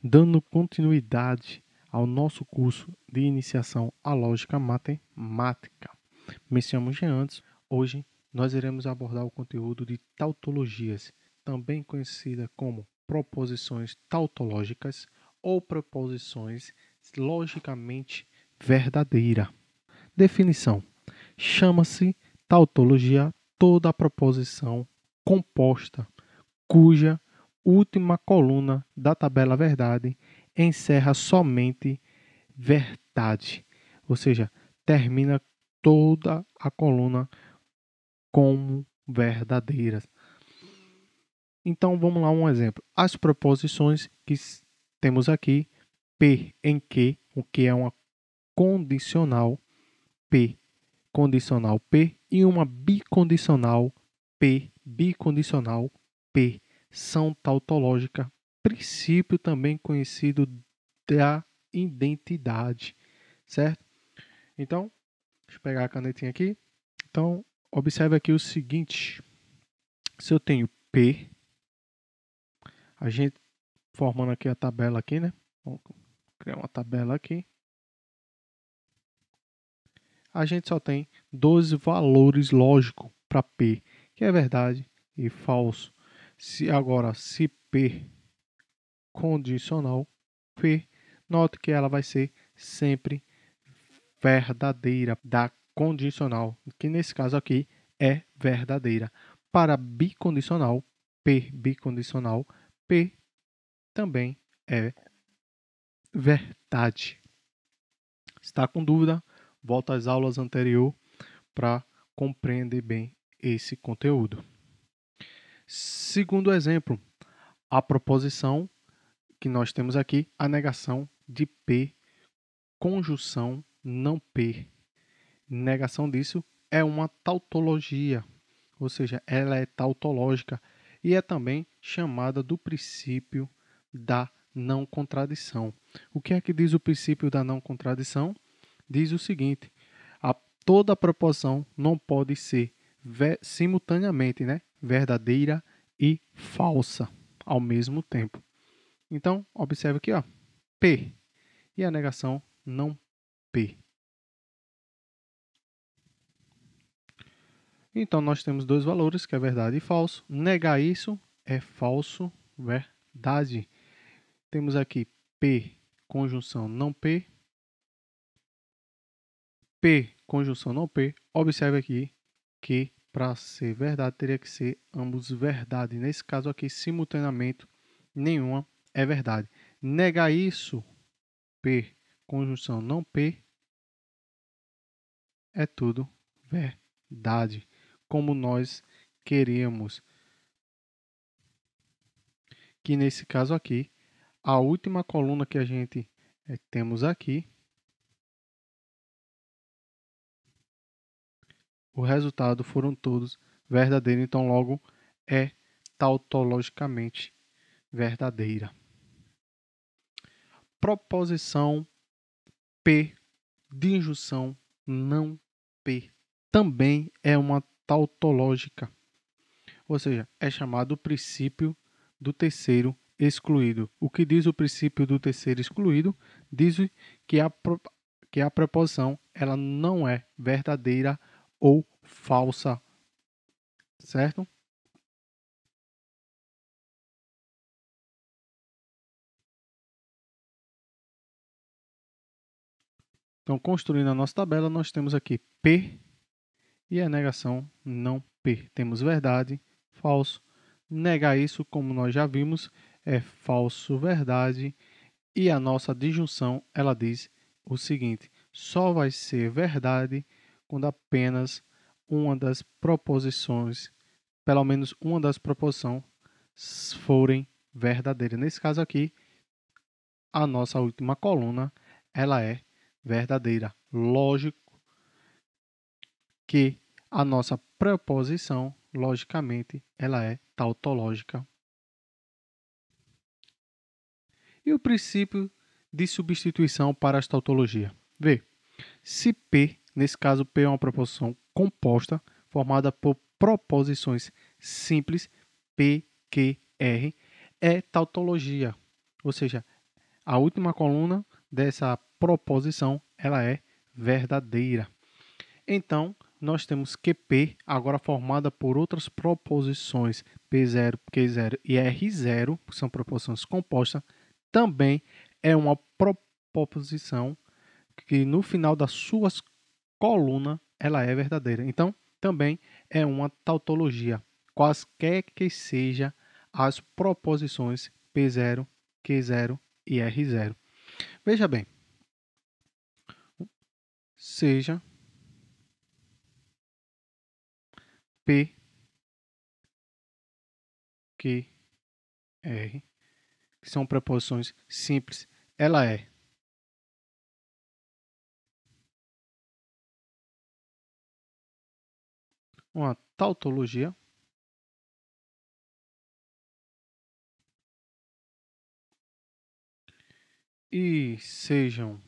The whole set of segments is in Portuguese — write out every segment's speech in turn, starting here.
Dando continuidade ao nosso curso de iniciação à lógica matemática. Mencionamos já antes, hoje nós iremos abordar o conteúdo de tautologias, também conhecida como proposições tautológicas ou proposições logicamente verdadeiras. Definição: chama-se tautologia toda a proposição composta cuja última coluna da tabela verdade encerra somente verdade, ou seja, termina toda a coluna como verdadeira. Então vamos lá um exemplo. As proposições que temos aqui, P em que, o que é uma condicional, P condicional P e uma bicondicional P, bicondicional P, são tautológica, princípio também conhecido da identidade, certo? Então, deixa eu pegar a canetinha aqui. Então, observe aqui o seguinte, se eu tenho P, a gente formando aqui a tabela aqui, né? Vamos criar uma tabela aqui. A gente só tem 12 valores lógicos para P, que é verdade e falso. Se P condicional, P, note que ela vai ser sempre verdadeira da condicional, que nesse caso aqui é verdadeira. Para bicondicional, P bicondicional, P também é verdade. Está com dúvida? Volta às aulas anteriores para compreender bem esse conteúdo. Segundo exemplo, a proposição que nós temos aqui, a negação de P, conjunção não P. Negação disso é uma tautologia, ou seja, ela é tautológica e é também chamada do princípio da não contradição. O que é que diz o princípio da não contradição? Diz o seguinte: toda proposição não pode ser simultaneamente, né, verdadeira e falsa ao mesmo tempo. Então, observe aqui, ó, P e a negação não P. Então, nós temos dois valores, que é verdade e falso. Negar isso é falso, verdade. Temos aqui P, conjunção não P. P, conjunção não P. Observe aqui que para ser verdade teria que ser ambos verdade. Nesse caso aqui, simultaneamente, nenhuma é verdade. Negar isso, P, conjunção não P, é tudo verdade, como nós queríamos. Que nesse caso aqui, a última coluna que a gente temos aqui, o resultado foram todos verdadeiros, então logo é tautologicamente verdadeira. Proposição P, disjunção não P, também é uma tautológica, ou seja, é chamado o princípio do terceiro excluído. O que diz o princípio do terceiro excluído? Diz que a proposição ela não é verdadeira ou falsa, certo? Então, construindo a nossa tabela, nós temos aqui P e a negação não P. Temos verdade, falso. Negar isso, como nós já vimos, é falso, verdade. E a nossa disjunção, ela diz o seguinte: só vai ser verdade quando apenas uma das proposições, pelo menos uma das proposições, forem verdadeiras. Nesse caso aqui, a nossa última coluna, ela é verdadeira. Lógico que a nossa proposição, logicamente, ela é tautológica. E o princípio de substituição para a tautologia? Vê, se P, nesse caso P é uma proposição composta, formada por proposições simples, P, Q, R, é tautologia, ou seja, A última coluna dessa proposição ela é verdadeira. Então, nós temos que P, agora formada por outras proposições P0, Q0 e R0, que são proposições compostas, também é uma proposição que no final das suas colunas ela é verdadeira. Então, também é uma tautologia, quaisquer que seja as proposições P0, Q0 e R0. Veja bem, seja P, Q, R, que são preposições simples, ela é uma tautologia e sejam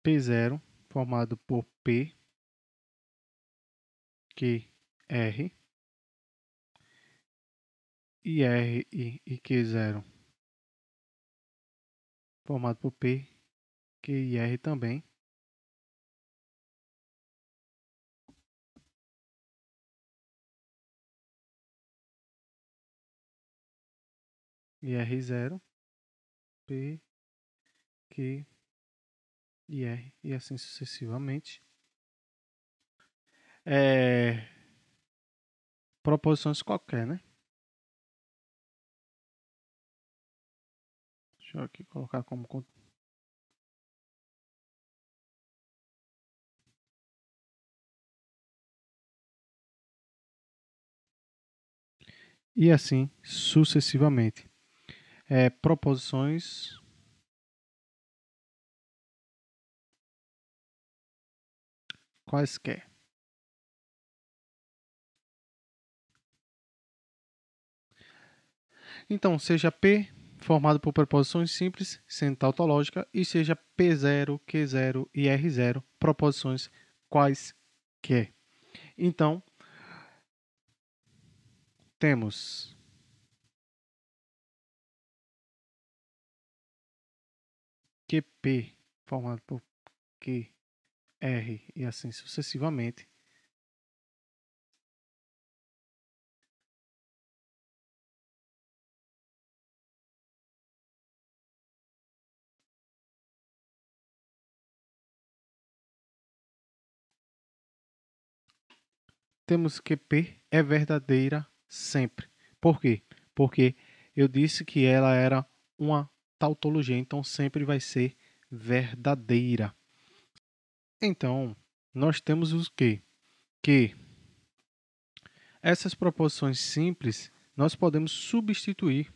P0 formado por P, Q, R e R e Q0 formado por P, Q e R também. E R0, P, Q e R e assim sucessivamente. Proposições qualquer, né? Deixa eu aqui colocar como... E assim sucessivamente. Proposições quaisquer. Então, seja P formado por preposições simples, sendo tautológica, e seja P0, Q0 e R0, proposições quaisquer. Então, temos QP formado por Q, R e assim sucessivamente. Temos que P é verdadeira sempre. Por quê? Porque eu disse que ela era uma tautologia, então sempre vai ser verdadeira. Então, nós temos o quê? Que essas proposições simples nós podemos substituir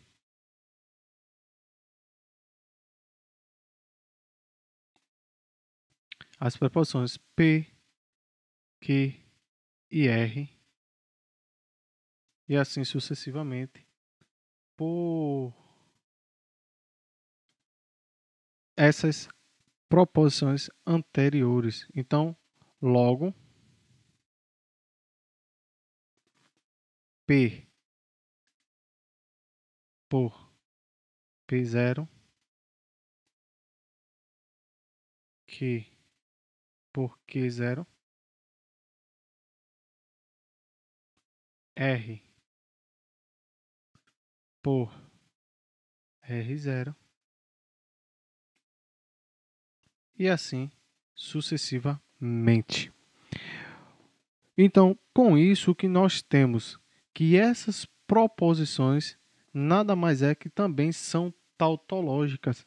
as preposições P, Q e R e assim sucessivamente por essas proposições anteriores. Então, logo, P por P0, Q por Q0, R por R0 e assim sucessivamente. Então, com isso, o que nós temos que essas proposições nada mais é que também são tautológicas.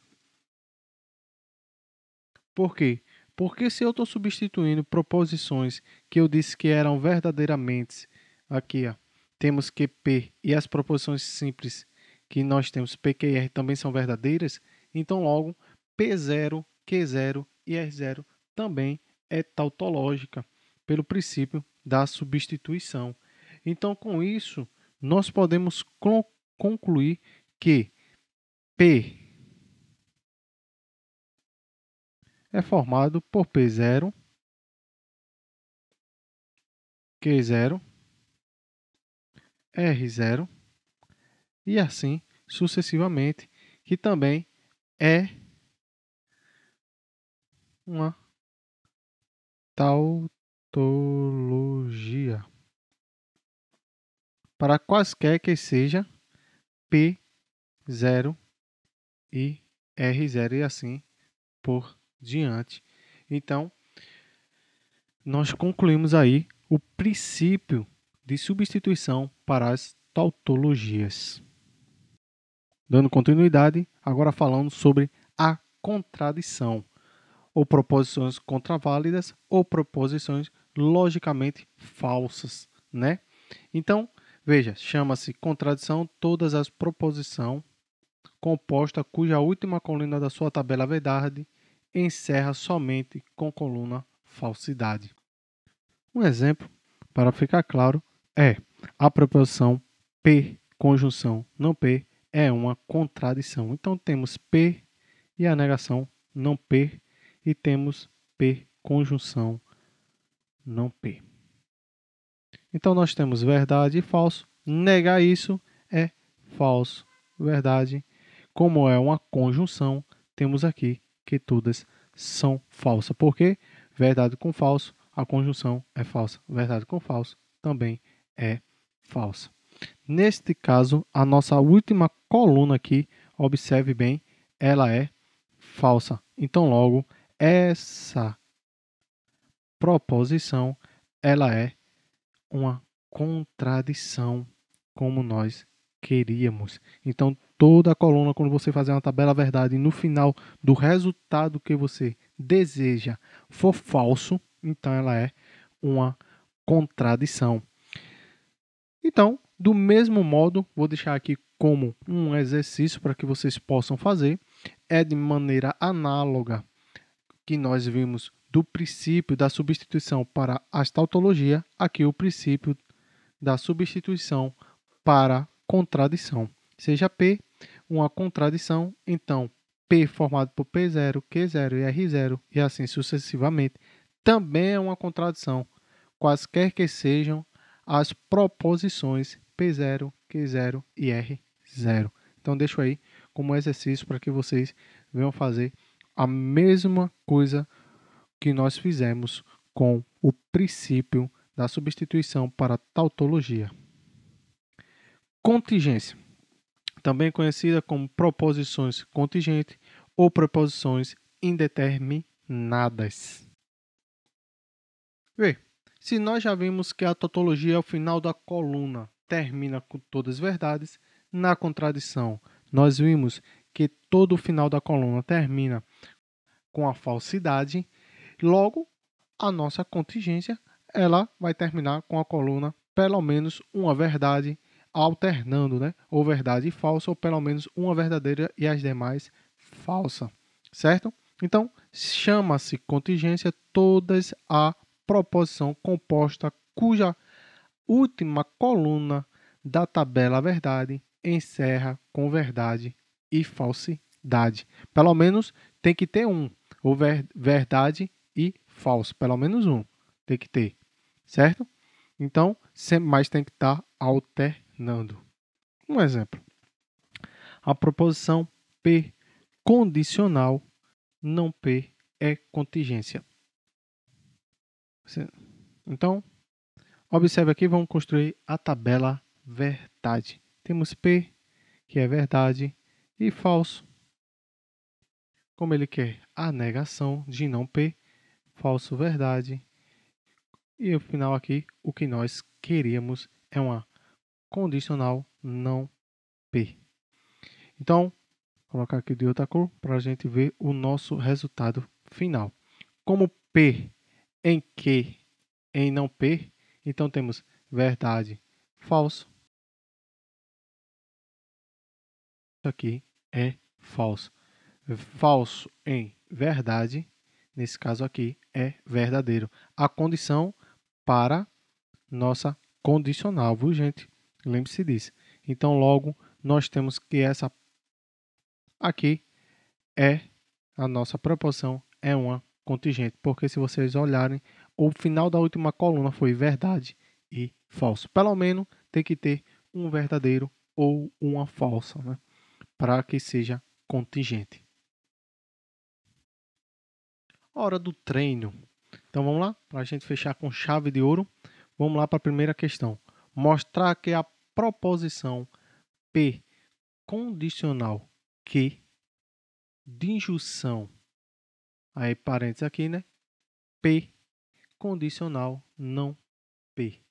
Por quê? Porque se eu estou substituindo proposições que eu disse que eram verdadeiramente, aqui ó, temos que P e as proposições simples que nós temos P, Q e R também são verdadeiras, então logo P0, Q0 e R0 também é tautológica, pelo princípio da substituição. Então, com isso, nós podemos concluir que P é formado por P0, Q0, R0 e assim sucessivamente, que também é uma tautologia. Para quaisquer que seja P0 e R0 e assim por diante. Então, nós concluímos aí o princípio de substituição para as tautologias. Dando continuidade, agora falando sobre a contradição, ou proposições contraválidas ou proposições logicamente falsas, né? Então, veja, chama-se contradição todas as proposições composta cuja última coluna da sua tabela é verdade encerra somente com coluna falsidade. Um exemplo, para ficar claro, é a proposição P, conjunção não P, é uma contradição. Então, temos P e a negação não P, e temos P, conjunção não P. Então, nós temos verdade e falso. Negar isso é falso. Verdade. Como é uma conjunção, temos aqui que todas são falsas. Porque verdade com falso, a conjunção é falsa. Verdade com falso também é falsa. Neste caso, a nossa última coluna aqui, observe bem, ela é falsa. Então, logo, essa proposição, ela é uma contradição, como nós queríamos. Então, toda a coluna, quando você fazer uma tabela verdade, no final do resultado que você deseja for falso, então ela é uma contradição. Então, do mesmo modo, vou deixar aqui como um exercício para que vocês possam fazer, é de maneira análoga que nós vimos do princípio da substituição para a tautologia, aqui o princípio da substituição para contradição. Seja P uma contradição, então P formado por P0, Q0 e R0 e assim sucessivamente também é uma contradição, quaisquer que sejam as proposições P0, Q0 e R0. Então deixo aí como exercício para que vocês venham fazer a mesma coisa que nós fizemos com o princípio da substituição para tautologia. Contingência, também conhecida como proposições contingentes ou proposições indeterminadas. Vê, se nós já vimos que a tautologia é o final da coluna, termina com todas as verdades, na contradição nós vimos que todo o final da coluna termina com a falsidade, logo a nossa contingência ela vai terminar com a coluna pelo menos uma verdade alternando, né? Ou verdade e falsa, ou pelo menos uma verdadeira e as demais falsa, certo? Então, chama-se contingência todas a proposição composta cuja última coluna da tabela verdade encerra com verdade e falsidade. Pelo menos tem que ter um, ou verdade e falso, pelo menos um tem que ter, certo? Então, sempre mais tem que estar alternando. Um exemplo. A proposição P condicional não P é contingência. Então, observe aqui, vamos construir a tabela verdade. Temos P, que é verdade, e falso. Como ele quer a negação de não P, falso, verdade. E o final aqui, o que nós queríamos é uma condicional não P. Então, vou colocar aqui de outra cor para a gente ver o nosso resultado final. Como P em que em não P, então temos verdade, falso. Isso aqui é falso. Falso em verdade, nesse caso aqui, é verdadeiro. A condição para nossa condicional, viu, gente? Lembre-se disso. Então, logo, nós temos que essa aqui é a nossa proposição, é uma contingente. Porque se vocês olharem, o final da última coluna foi verdade e falso. Pelo menos tem que ter um verdadeiro ou uma falsa, né? Para que seja contingente. Hora do treino. Então vamos lá, para a gente fechar com chave de ouro. Vamos lá para a primeira questão. Mostrar que a proposição P condicional que de junção, aí parênteses aqui, né? P condicional não P,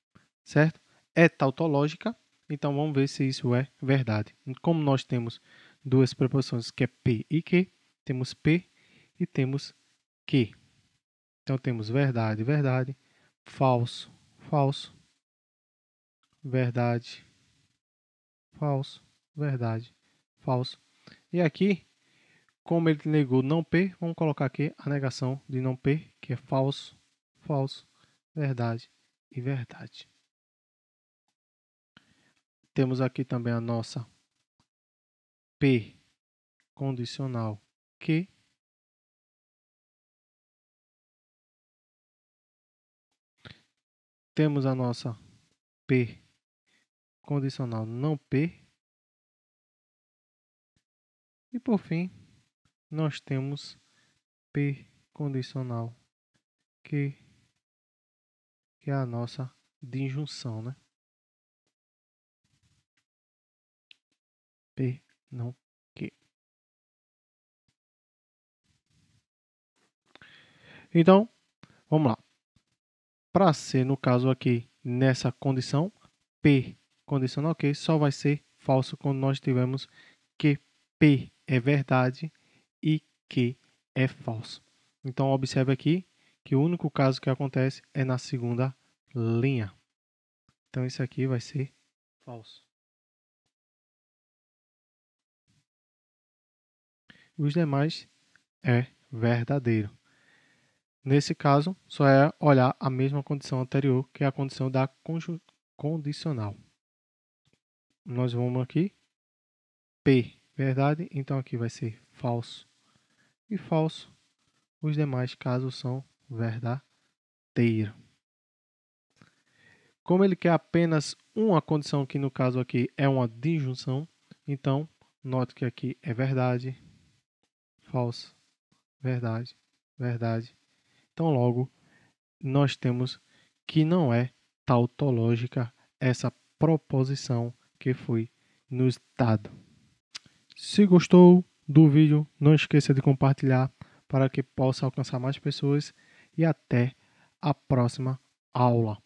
certo? É tautológica, então vamos ver se isso é verdade. Como nós temos duas preposições que é P e que, temos P e temos que. Então temos verdade, verdade, falso, falso, verdade, falso, verdade, falso. E aqui, como ele negou não P, vamos colocar aqui a negação de não P, que é falso, falso, verdade e verdade. Temos aqui também a nossa P condicional que. Temos a nossa P condicional não P. E por fim, nós temos P condicional que é a nossa disjunção, né? P não que. Então, vamos lá. Para ser, no caso aqui, nessa condição, P condicional que só vai ser falso quando nós tivermos que P é verdade e que é falso. Então, observe aqui que o único caso que acontece é na segunda linha. Então, isso aqui vai ser falso. Os demais é verdadeiro. Nesse caso, só é olhar a mesma condição anterior, que é a condição da condicional. Nós vamos aqui, P, verdade, então aqui vai ser falso e falso. Os demais casos são verdadeiro. Como ele quer apenas uma condição, que no caso aqui é uma disjunção, então note que aqui é verdade, falso, verdade, verdade. Então logo nós temos que não é tautológica essa proposição que foi nos dado. Se gostou do vídeo, não esqueça de compartilhar para que possa alcançar mais pessoas e até a próxima aula.